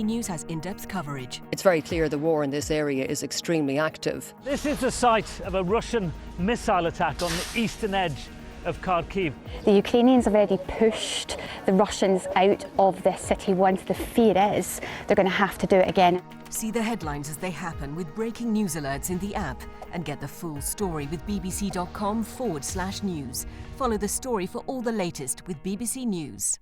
News has in-depth coverage. It's very clear the war in this area is extremely active. This is the site of a Russian missile attack on the eastern edge of Kharkiv. The Ukrainians have already pushed the Russians out of this city. Once the fear is they're going to have to do it again. See the headlines as they happen with breaking news alerts in the app and get the full story with bbc.com/news. Follow the story for all the latest with BBC News.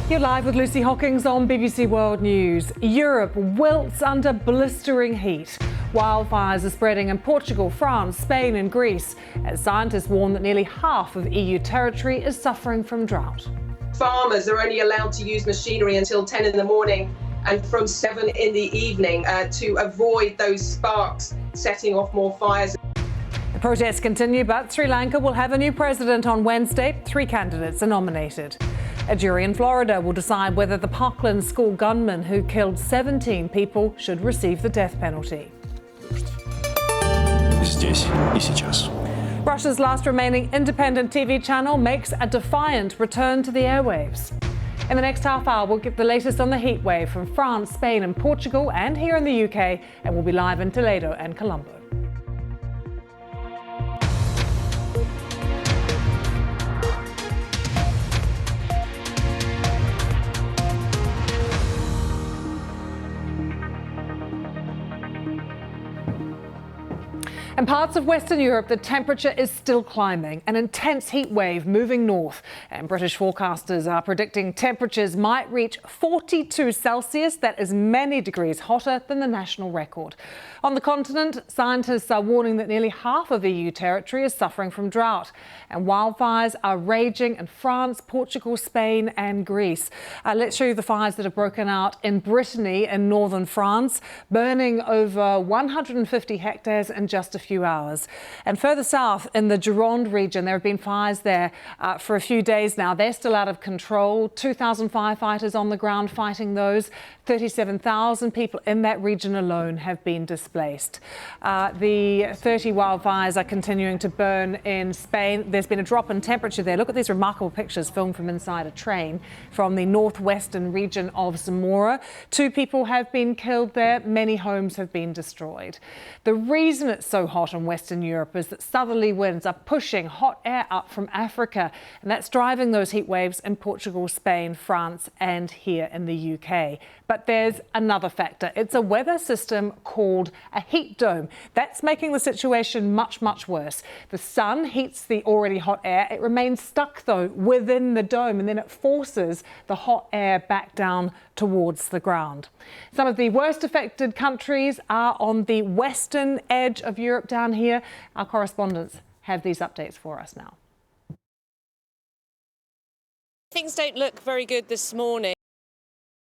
You're live with Lucy Hockings on BBC World News. Europe wilts under blistering heat. Wildfires are spreading in Portugal, France, Spain and Greece, as scientists warn that nearly half of EU territory is suffering from drought. Farmers are only allowed to use machinery until 10 in the morning and from 7 in the evening to avoid those sparks setting off more fires. The protests continue, but Sri Lanka will have a new president on Wednesday. 3 candidates are nominated. A jury in Florida will decide whether the Parkland school gunman who killed 17 people should receive the death penalty. Здесь и сейчас. Russia's last remaining independent TV channel makes a defiant return to the airwaves. In the next half hour, we'll get the latest on the heat wave from France, Spain and Portugal and here in the UK, and we'll be live in Toledo and Colombo. In parts of Western Europe, the temperature is still climbing, an intense heat wave moving north. And British forecasters are predicting temperatures might reach 42 Celsius. That is many degrees hotter than the national record. On the continent, scientists are warning that nearly half of EU territory is suffering from drought. And wildfires are raging in France, Portugal, Spain and Greece. Let's show you the fires that have broken out in Brittany in northern France, burning over 150 hectares in just a few hours. And further south in the Gironde region, there have been fires there for a few days now. They're still out of control. 2,000 firefighters on the ground fighting those. 37,000 people in that region alone have been displaced. The 30 wildfires are continuing to burn in Spain. There's been a drop in temperature there. Look at these remarkable pictures filmed from inside a train from the northwestern region of Zamora. 2 people have been killed there. Many homes have been destroyed. The reason it's so hot in Western Europe is that southerly winds are pushing hot air up from Africa, and that's driving those heat waves in Portugal, Spain, France and here in the UK. But there's another factor. It's a weather system called a heat dome. That's making the situation much, much worse. The sun heats the already hot air. It remains stuck, though, within the dome, and then it forces the hot air back down towards the ground. Some of the worst affected countries are on the western edge of Europe down here. Our correspondents have these updates for us now. Things don't look very good this morning.